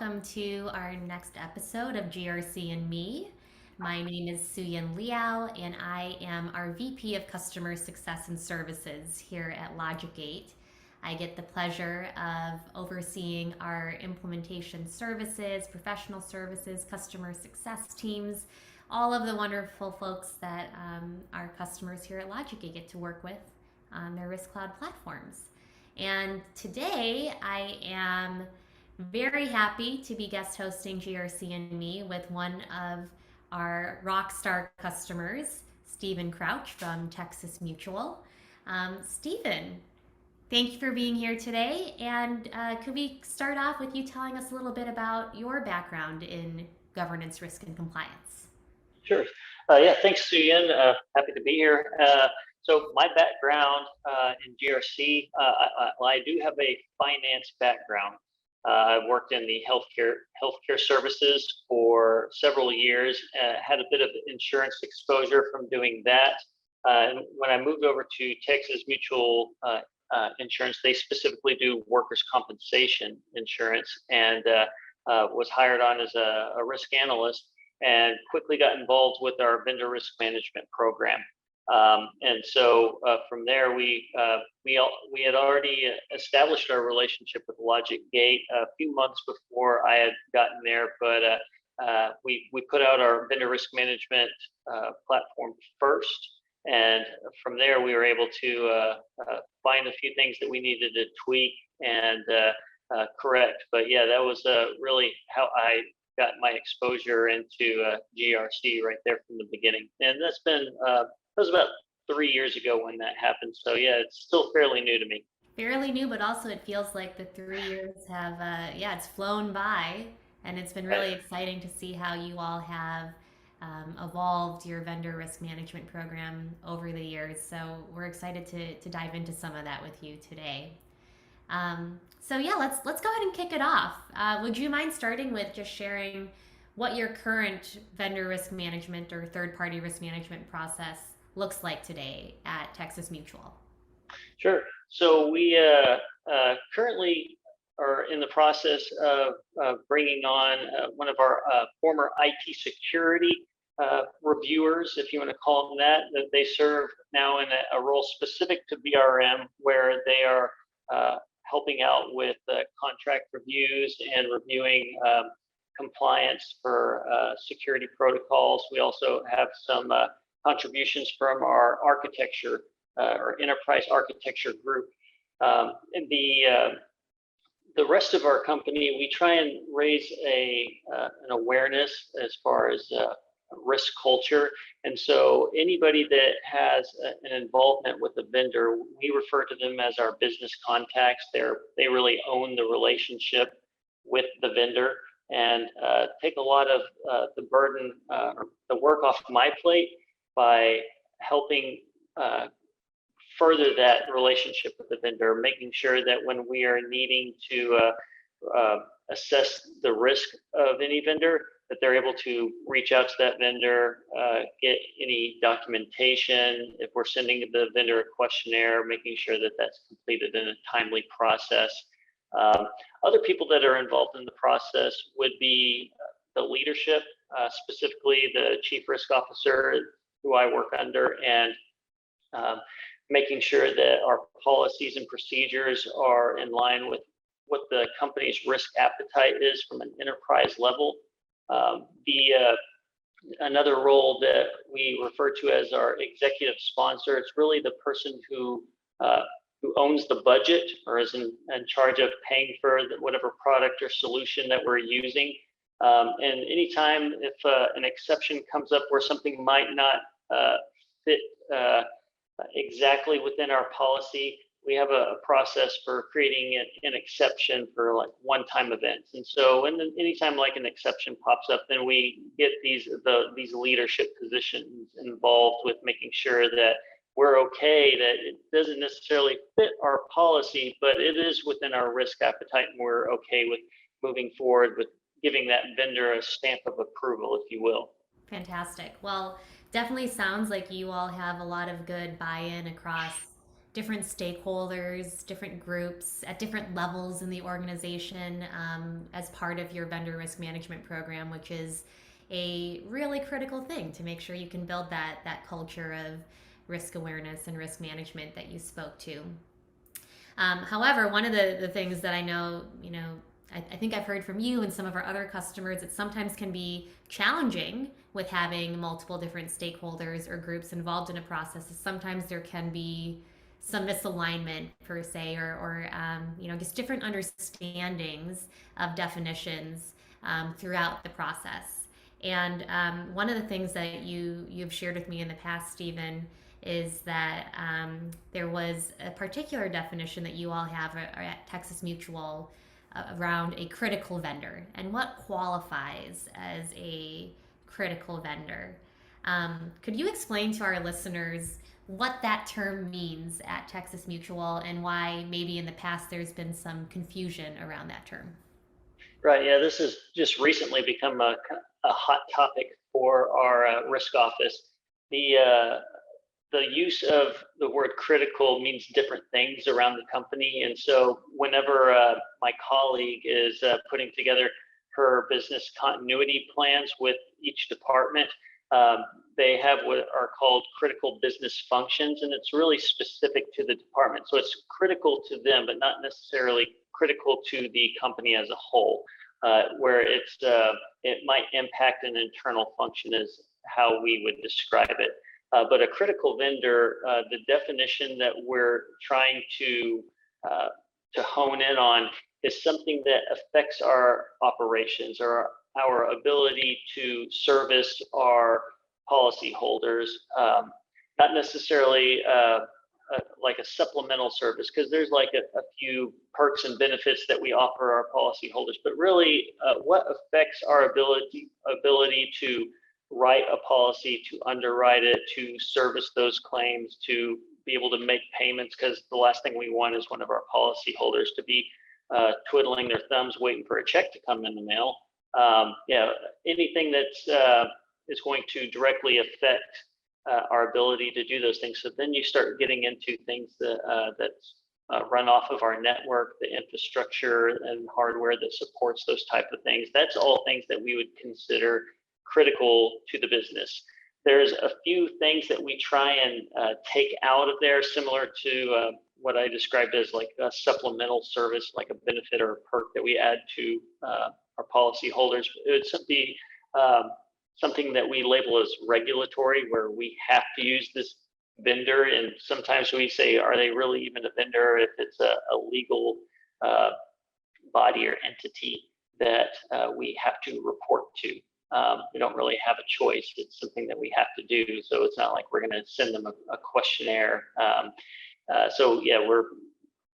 welcome to our next episode of GRC and Me. My name is Szuyin Leow, and I am our VP of Customer Success and Services here at LogicGate. I get the pleasure of overseeing our implementation services, professional services, customer success teams, all of the wonderful folks that our customers here at LogicGate get to work with on their Risk Cloud platforms. And today I am very happy to be guest hosting GRC and Me with one of our rockstar customers, Stephen Crouch from Texas Mutual. Stephen, thank you for being here today. And could we start off with you telling us a little bit about your background in governance, risk, and compliance? Sure. Yeah, thanks, Szuyin. Happy to be here. So my background in GRC, I do have a finance background. I worked in the healthcare services for several years. Had a bit of insurance exposure from doing that. And when I moved over to Texas Mutual Insurance, they specifically do workers' compensation insurance, and was hired on as a risk analyst, and quickly got involved with our vendor risk management program. And so from there, we had already established our relationship with LogicGate a few months before I had gotten there, but we put out our vendor risk management platform first, and from there we were able to find a few things that we needed to tweak and correct. But yeah, that was really how I got my exposure into GRC right there from the beginning, and that's been that was about 3 years ago when that happened. So yeah, it's still fairly new to me. Fairly new, but also it feels like the 3 years have, yeah, it's flown by, and it's been Right. really exciting to see how you all have evolved your vendor risk management program over the years. So we're excited to dive into some of that with you today. So yeah, let's go ahead and kick it off. Would you mind starting with just sharing what your current vendor risk management or third party risk management process looks like today at Texas Mutual? Sure. So we currently are in the process of bringing on one of our former IT security reviewers, if you want to call them that. That they serve now in a role specific to VRM, where they are helping out with contract reviews and reviewing compliance for security protocols. We also have some contributions from our architecture or enterprise architecture group. And the rest of our company, we try and raise an awareness as far as risk culture. And so anybody that has an involvement with the vendor, we refer to them as our business contacts. They really own the relationship with the vendor, and take a lot of the burden or the work off my plate by helping further that relationship with the vendor, making sure that when we are needing to assess the risk of any vendor, that they're able to reach out to that vendor, get any documentation. If we're sending the vendor a questionnaire, making sure that that's completed in a timely process. Other people that are involved in the process would be the leadership, specifically the chief risk officer who I work under, and making sure that our policies and procedures are in line with what the company's risk appetite is from an enterprise level. Another role that we refer to as our executive sponsor, it's really the person who owns the budget or is in charge of paying for whatever product or solution that we're using. And anytime if an exception comes up where something might not fit exactly within our policy, we have a process for creating an exception for like one-time events. And so anytime like an exception pops up, then we get these leadership positions involved with making sure that we're okay, that it doesn't necessarily fit our policy, but it is within our risk appetite, and we're okay with moving forward with giving that vendor a stamp of approval, if you will. Fantastic. Well, definitely sounds like you all have a lot of good buy-in across different stakeholders, different groups at different levels in the organization as part of your vendor risk management program, which is a really critical thing to make sure you can build that culture of risk awareness and risk management that you spoke to. However, one of the things that I know, I think I've heard from you and some of our other customers, it sometimes can be challenging with having multiple different stakeholders or groups involved in a process. Is sometimes there can be some misalignment per se, or just different understandings of definitions throughout the process. And one of the things that you've shared with me in the past, Stephen, is that there was a particular definition that you all have at Texas Mutual around a critical vendor and what qualifies as a critical vendor. Could you explain to our listeners what that term means at Texas Mutual and why maybe in the past there's been some confusion around that term? Right. Yeah, this has just recently become a hot topic for our risk office. The use of the word critical means different things around the company. And so whenever my colleague is putting together her business continuity plans with each department, they have what are called critical business functions, and it's really specific to the department. So it's critical to them, but not necessarily critical to the company as a whole, where it might impact an internal function is how we would describe it. But a critical vendor, the definition that we're trying to hone in on is something that affects our operations or our ability to service our policyholders, not necessarily like a supplemental service, because there's like a few perks and benefits that we offer our policyholders, but really what affects our ability to write a policy, to underwrite it, to service those claims, to be able to make payments, because the last thing we want is one of our policyholders to be twiddling their thumbs waiting for a check to come in the mail. Anything that's is going to directly affect our ability to do those things. So then you start getting into things that run off of our network, the infrastructure and hardware that supports those type of things. That's all things that we would consider critical to the business. There's a few things that we try and take out of there, similar to what I described as like a supplemental service, like a benefit or a perk that we add to our policyholders. It would be something that we label as regulatory, where we have to use this vendor. And sometimes we say, are they really even a vendor if it's a legal body or entity that we have to report to? We don't really have a choice. It's something that we have to do. So it's not like we're going to send them a questionnaire. So yeah, we're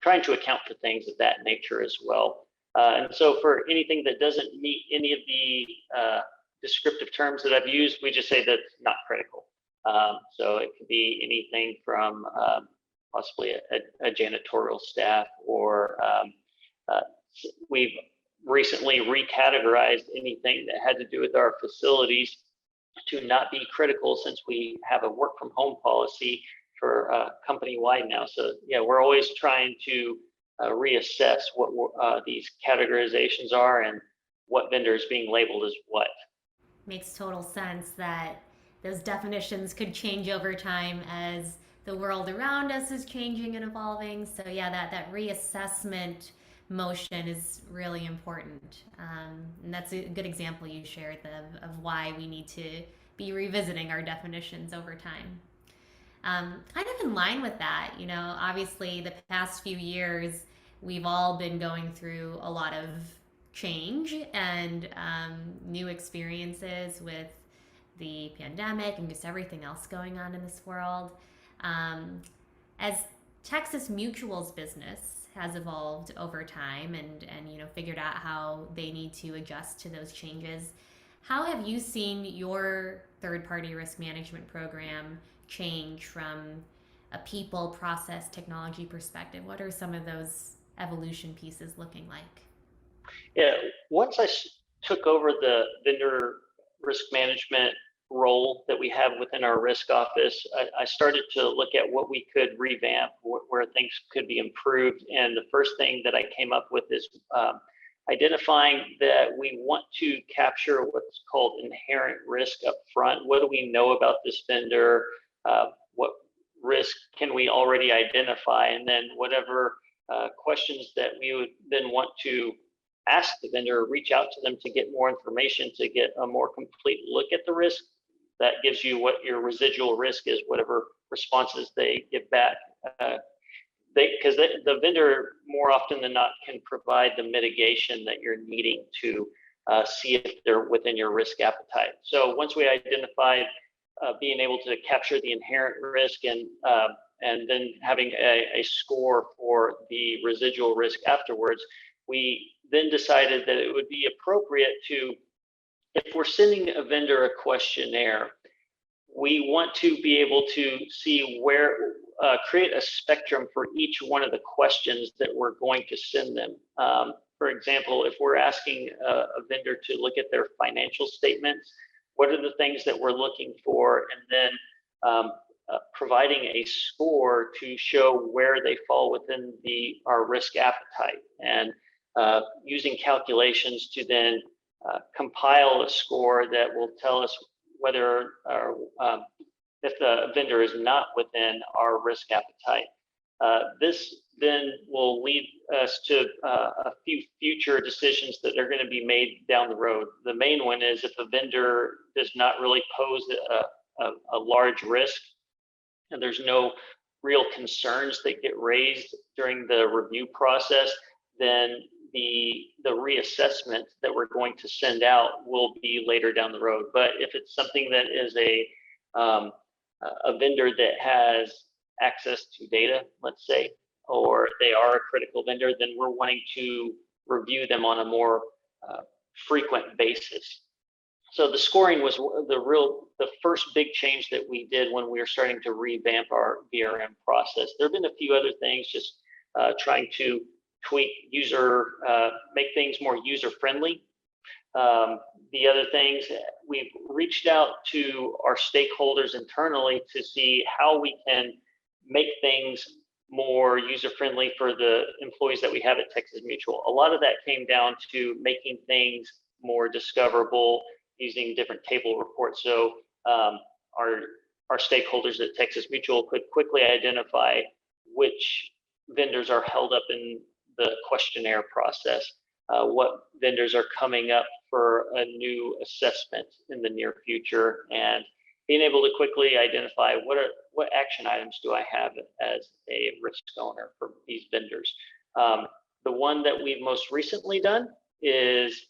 trying to account for things of that nature as well. And so for anything that doesn't meet any of the descriptive terms that I've used, we just say that's not critical. So it could be anything from possibly a janitorial staff, or we've recently recategorized anything that had to do with our facilities to not be critical, since we have a work from home policy for company wide now. So yeah, we're always trying to reassess what these categorizations are and what vendor is being labeled as what. Makes total sense that those definitions could change over time as the world around us is changing and evolving. So yeah, that reassessment motion is really important. And that's a good example you shared of why we need to be revisiting our definitions over time. Kind of in line with that, obviously the past few years, we've all been going through a lot of change and new experiences with the pandemic and just everything else going on in this world. As Texas Mutual's business has evolved over time and figured out how they need to adjust to those changes, how have you seen your third-party risk management program change from a people, process, technology perspective? What are some of those evolution pieces looking like? Yeah, once I took over the vendor risk management role that we have within our risk office, I started to look at what we could revamp, where things could be improved. And the first thing that I came up with is identifying that we want to capture what's called inherent risk up front. What do we know about this vendor? What risk can we already identify? And then whatever questions that we would then want to ask the vendor, reach out to them to get more information, to get a more complete look at the risk. That gives you what your residual risk is, whatever responses they give back. Because the vendor more often than not can provide the mitigation that you're needing to see if they're within your risk appetite. So once we identified being able to capture the inherent risk and then having a score for the residual risk afterwards, we then decided that it would be appropriate to, if we're sending a vendor a questionnaire, we want to be able to see where, create a spectrum for each one of the questions that we're going to send them. For example, if we're asking a vendor to look at their financial statements, what are the things that we're looking for? And then providing a score to show where they fall within our risk appetite, and using calculations to then compile a score that will tell us whether if the vendor is not within our risk appetite. This then will lead us to a few future decisions that are going to be made down the road. The main one is if a vendor does not really pose a large risk, and there's no real concerns that get raised during the review process, then the reassessment that we're going to send out will be later down the road. But if it's something that is a vendor that has access to data, let's say, or they are a critical vendor, then we're wanting to review them on a more frequent basis. So the scoring was the first big change that we did when we were starting to revamp our VRM process. There have been a few other things, just trying to tweak make things more user-friendly. The other things, we've reached out to our stakeholders internally to see how we can make things more user-friendly for the employees that we have at Texas Mutual. A lot of that came down to making things more discoverable using different table reports. So our stakeholders at Texas Mutual could quickly identify which vendors are held up in the questionnaire process, what vendors are coming up for a new assessment in the near future, and being able to quickly identify what action items do I have as a risk owner for these vendors. The one that we've most recently done is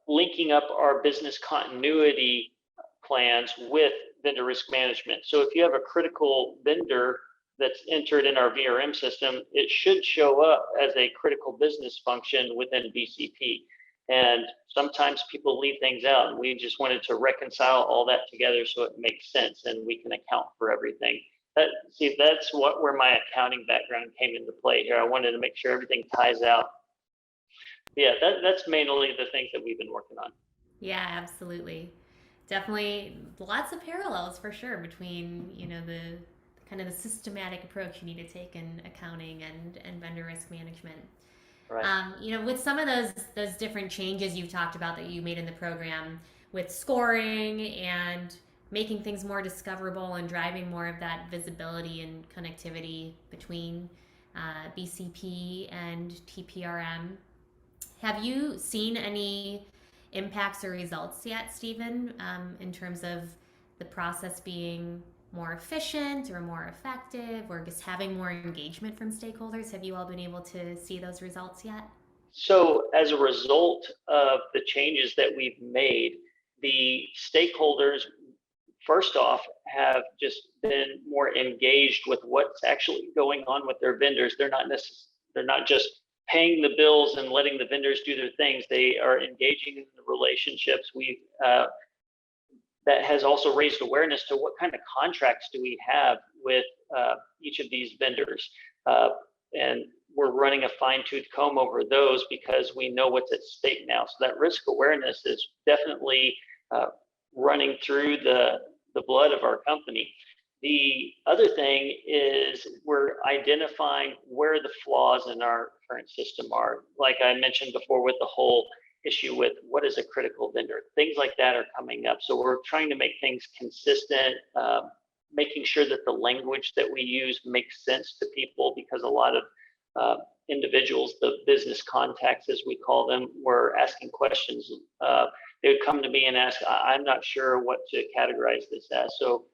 linking up our business continuity plans with vendor risk management. So if you have a critical vendor that's entered in our VRM system, it should show up as a critical business function within BCP. And sometimes people leave things out, and we just wanted to reconcile all that together so it makes sense and we can account for everything. That's where my accounting background came into play here. I wanted to make sure everything ties out. Yeah, that's mainly the things that we've been working on. Yeah, absolutely. Definitely lots of parallels for sure between, the kind of the systematic approach you need to take in accounting and vendor risk management. Right. With some of those different changes you've talked about that you made in the program, with scoring and making things more discoverable and driving more of that visibility and connectivity between BCP and TPRM, have you seen any impacts or results yet, Stephen, in terms of the process being more efficient or more effective, or just having more engagement from stakeholders? Have you all been able to see those results yet? So as a result of the changes that we've made, the stakeholders, first off, have just been more engaged with what's actually going on with their vendors. They're not just paying the bills and letting the vendors do their things. They are engaging in the relationships. That has also raised awareness to what kind of contracts do we have with each of these vendors. And we're running a fine-tooth comb over those because we know what's at stake now. So that risk awareness is definitely running through the blood of our company. The other thing is we're identifying where the flaws in our current system are. Like I mentioned before with the whole issue with what is a critical vendor, things like that are coming up. So we're trying to make things consistent, making sure that the language that we use makes sense to people, because a lot of individuals, the business contacts as we call them, were asking questions. They would come to me and ask, I'm not sure what to categorize this as. So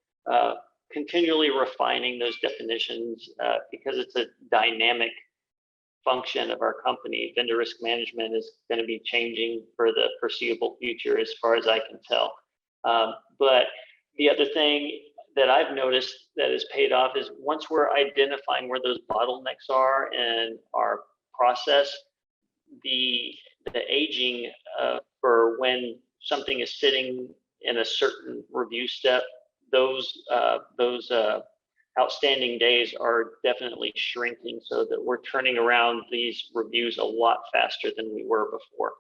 continually refining those definitions because it's a dynamic function of our company. Vendor risk management is going to be changing for the foreseeable future as far as I can tell. But the other thing that I've noticed that has paid off is once we're identifying where those bottlenecks are in our process, the aging for when something is sitting in a certain review step, those outstanding days are definitely shrinking, so that we're turning around these reviews a lot faster than we were before.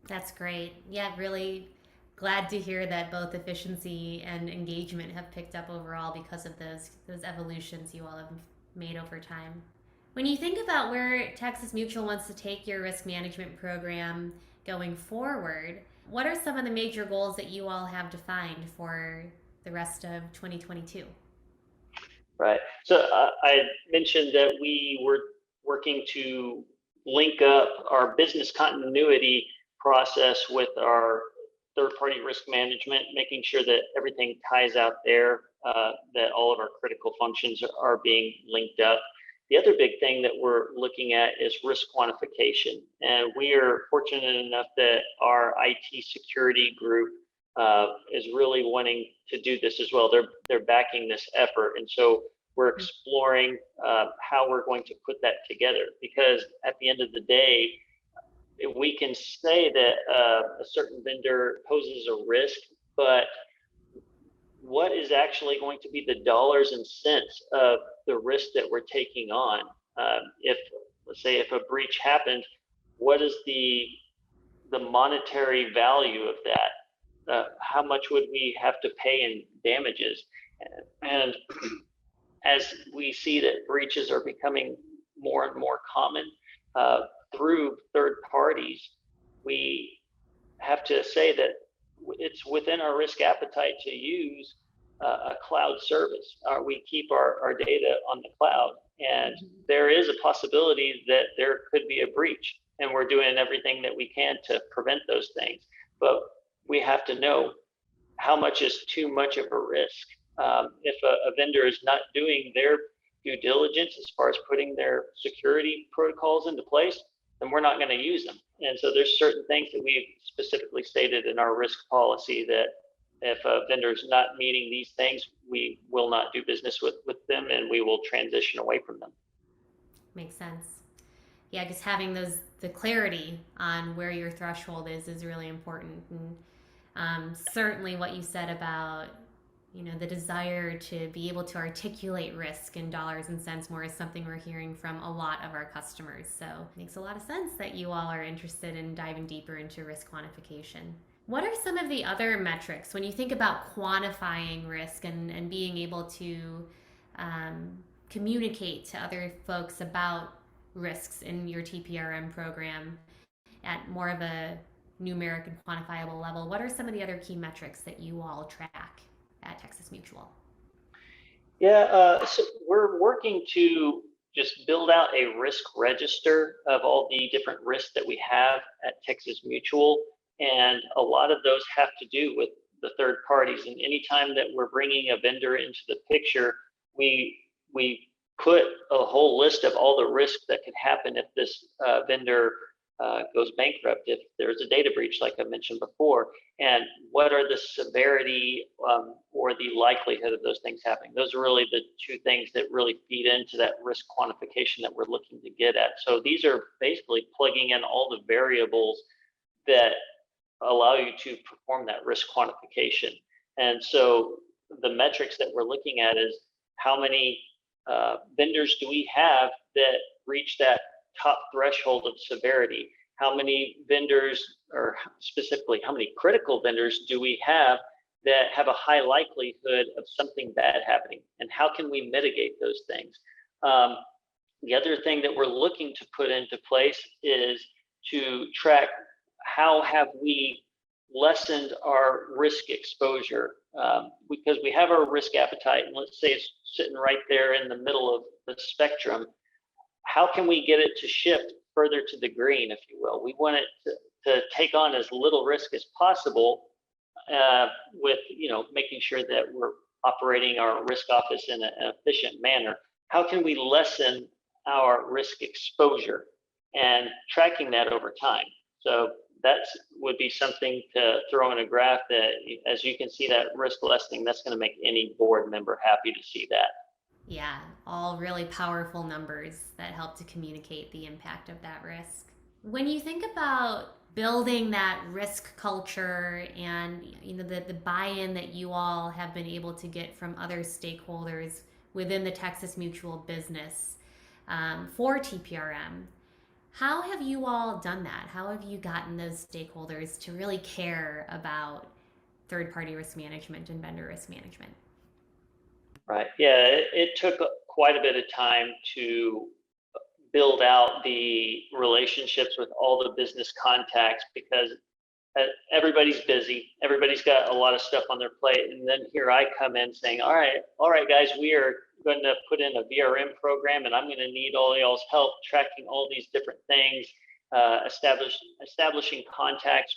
That's great. Yeah, really glad to hear that both efficiency and engagement have picked up overall because of those evolutions you all have made over time. When you think about where Texas Mutual wants to take your risk management program going forward, what are some of the major goals that you all have defined for the rest of 2022? Right. So I mentioned that we were working to link up our business continuity process with our third-party risk management, making sure that everything ties out there, that all of our critical functions are being linked up. The other big thing that we're looking at is risk quantification. And we are fortunate enough that our IT security group is really wanting to do this as well. They're backing this effort. And so we're exploring how we're going to put that together, because at the end of the day, we can say that a certain vendor poses a risk, but what is actually going to be the dollars and cents of the risk that we're taking on? If, let's say, if a breach happened, what is the monetary value of that? How much would we have to pay in damages? And as we see that breaches are becoming more and more common through third parties, we have to say that it's within our risk appetite to use a cloud service. We keep our data on the cloud, and there is a possibility that there could be a breach, and we're doing everything that we can to prevent those things. But we have to know how much is too much of a risk. If a vendor is not doing their due diligence as far as putting their security protocols into place, then we're not going to use them. And so there's certain things that we've specifically stated in our risk policy that if a vendor is not meeting these things, we will not do business with them, and we will transition away from them. Makes sense. Yeah, just having the clarity on where your threshold is really important. And certainly what you said about the desire to be able to articulate risk in dollars and cents more is something we're hearing from a lot of our customers. So it makes a lot of sense that you all are interested in diving deeper into risk quantification. What are some of the other metrics when you think about quantifying risk and being able to communicate to other folks about risks in your TPRM program at more of a numeric and quantifiable level? What are some of the other key metrics that you all track at Texas Mutual? Yeah, so we're working to just build out a risk register of all the different risks that we have at Texas Mutual. And a lot of those have to do with the third parties. And anytime that we're bringing a vendor into the picture, we put a whole list of all the risks that could happen if this vendor goes bankrupt, if there's a data breach, like I mentioned before, and what are the severity or the likelihood of those things happening. Those are really the two things that really feed into that risk quantification that we're looking to get at. So these are basically plugging in all the variables that allow you to perform that risk quantification. And so the metrics that we're looking at is how many vendors do we have that reach that top threshold of severity? How many vendors, or specifically how many critical vendors do we have that have a high likelihood of something bad happening, and how can we mitigate those things? The other thing that we're looking to put into place is to track how have we lessened our risk exposure, because we have our risk appetite, and let's say it's sitting right there in the middle of the spectrum. How can we get it to shift further to the green, if you will? We want it to take on as little risk as possible, with making sure that we're operating our risk office in an efficient manner. How can we lessen our risk exposure and tracking that over time? So that would be something to throw in a graph that, as you can see, that risk lessening, that's going to make any board member happy to see that. Yeah, all really powerful numbers that help to communicate the impact of that risk. When you think about building that risk culture and the buy-in that you all have been able to get from other stakeholders within the Texas Mutual business, for TPRM, how have you all done that? How have you gotten those stakeholders to really care about third-party risk management and vendor risk management? Right. Yeah, it took quite a bit of time to build out the relationships with all the business contacts, because everybody's busy. Everybody's got a lot of stuff on their plate. And then here I come in saying, all right, guys, we are going to put in a VRM program, and I'm going to need all y'all's help tracking all these different things, establishing contacts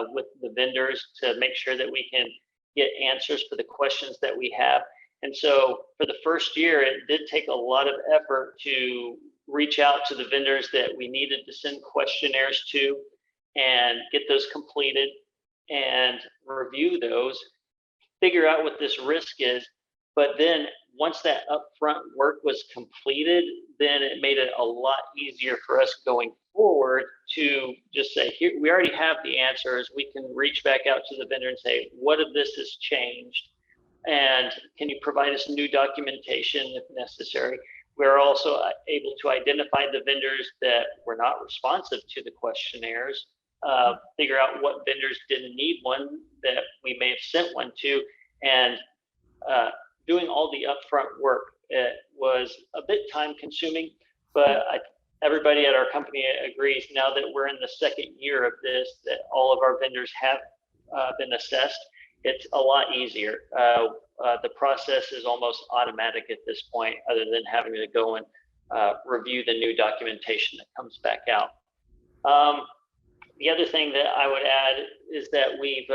with the vendors to make sure that we can get answers for the questions that we have. And so for the first year, it did take a lot of effort to reach out to the vendors that we needed to send questionnaires to and get those completed and review those, figure out what this risk is. But then once that upfront work was completed, then it made it a lot easier for us going forward to just say, here, we already have the answers. We can reach back out to the vendor and say, what if this has changed? And can you provide us new documentation if necessary? We're also able to identify the vendors that were not responsive to the questionnaires, figure out what vendors didn't need one that we may have sent one to, and doing all the upfront work. It was a bit time consuming, but everybody at our company agrees now that we're in the second year of this, that all of our vendors have been assessed. It's a lot easier. The process is almost automatic at this point, other than having to go and review the new documentation that comes back out. The other thing that I would add is that we've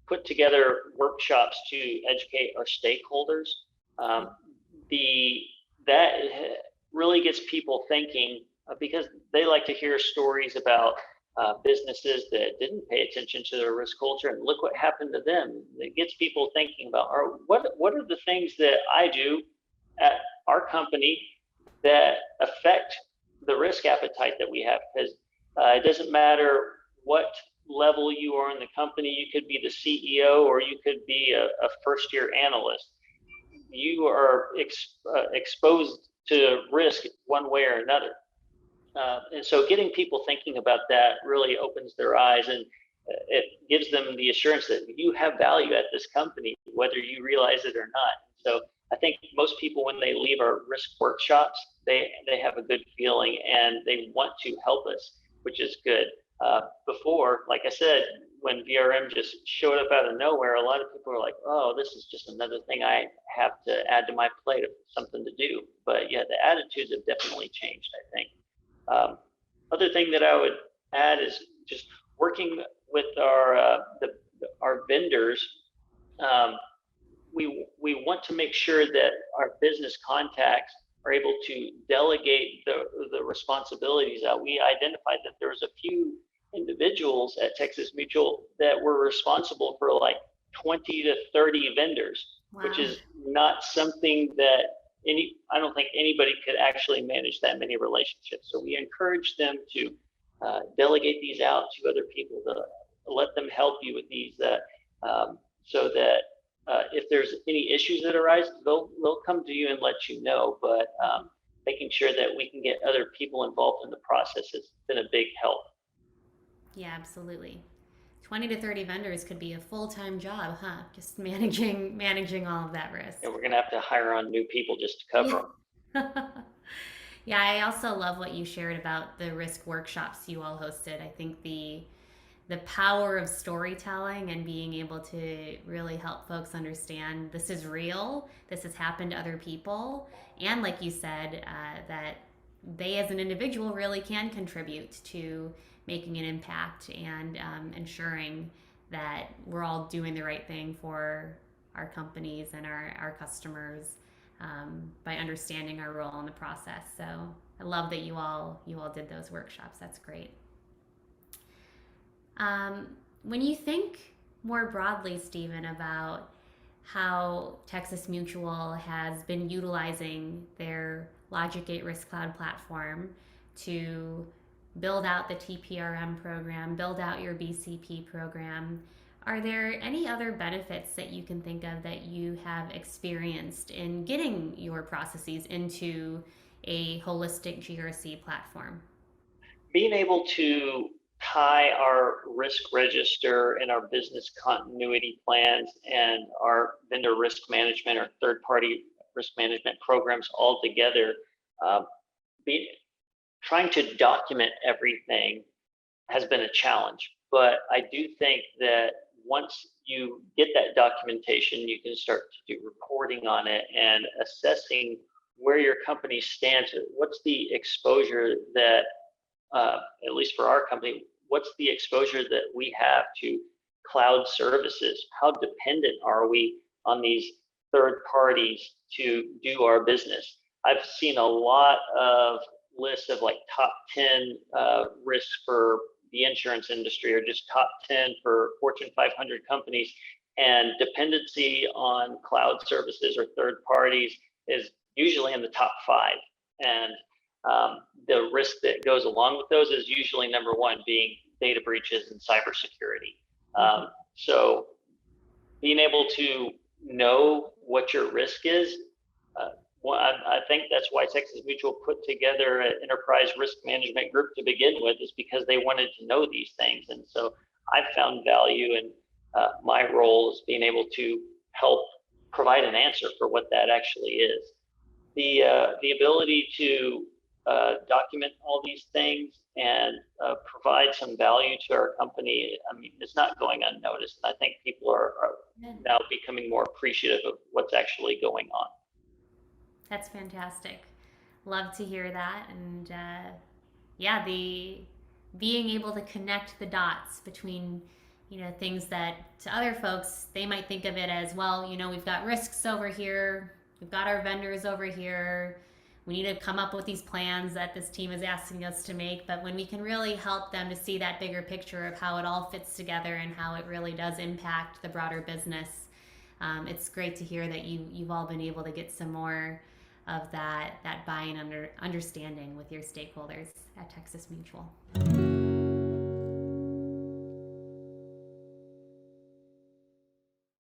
put together workshops to educate our stakeholders. That really gets people thinking, because they like to hear stories about businesses that didn't pay attention to their risk culture, and look what happened to them. It gets people thinking about, what are the things that I do at our company that affect the risk appetite that we have? Because it doesn't matter what level you are in the company. You could be the CEO, or you could be a first-year analyst. You are exposed to risk one way or another. And so getting people thinking about that really opens their eyes, and it gives them the assurance that you have value at this company, whether you realize it or not. So I think most people, when they leave our risk workshops, they have a good feeling and they want to help us, which is good. Before, like I said, when VRM just showed up out of nowhere, a lot of people were like, oh, this is just another thing I have to add to my plate of something to do. But yeah, the attitudes have definitely changed, I think. Other thing that I would add is just working with our vendors. We want to make sure that our business contacts are able to delegate the responsibilities out. We identified that there was a few individuals at Texas Mutual that were responsible for like 20 to 30 vendors, wow, which is not something that I don't think anybody could actually manage that many relationships. So we encourage them to delegate these out to other people, to let them help you with these, so that if there's any issues that arise, they'll come to you and let you know. But making sure that we can get other people involved in the process has been a big help. Yeah, absolutely. 20 to 30 vendors could be a full-time job, huh? Just managing all of that risk. And we're going to have to hire on new people just to cover Yeah. Yeah, I also love what you shared about the risk workshops you all hosted. I think the power of storytelling and being able to really help folks understand this is real, this has happened to other people, and like you said, that they as an individual really can contribute to making an impact and ensuring that we're all doing the right thing for our companies and our customers by understanding our role in the process. So I love that you all did those workshops. That's great. When you think more broadly, Stephen, about how Texas Mutual has been utilizing their LogicGate Risk Cloud platform to build out the TPRM program, build out your BCP program, are there any other benefits that you can think of that you have experienced in getting your processes into a holistic GRC platform? being able to tie our risk register and our business continuity plans and our vendor risk management or third party risk management programs all together, uh, be, trying to document everything has been a challenge. But I do think that once you get that documentation, you can start to do reporting on it and assessing where your company stands. What's the exposure that, at least for our company, what's the exposure that we have to cloud services? How dependent are we on these third parties to do our business? I've seen a lot of lists of like top 10 risks for the insurance industry or just top 10 for Fortune 500 companies. And dependency on cloud services or third parties is usually in the top 5. And the risk that goes along with those is usually number one being data breaches and cybersecurity. So being able to know what your risk is, well, I think that's why Texas Mutual put together an enterprise risk management group to begin with, is because they wanted to know these things. And so I've found value in my role as being able to help provide an answer for what that actually is. The ability to document all these things and provide some value to our company, I mean, it's not going unnoticed. I think people are now becoming more appreciative of what's actually going on. That's fantastic. Love to hear that. And yeah, the being able to connect the dots between things that to other folks they might think of it as, well, we've got risks over here, we've got our vendors over here, we need to come up with these plans that this team is asking us to make. But when we can really help them to see that bigger picture of how it all fits together and how it really does impact the broader business, it's great to hear that you've all been able to get some more of that buy-in understanding with your stakeholders at Texas Mutual.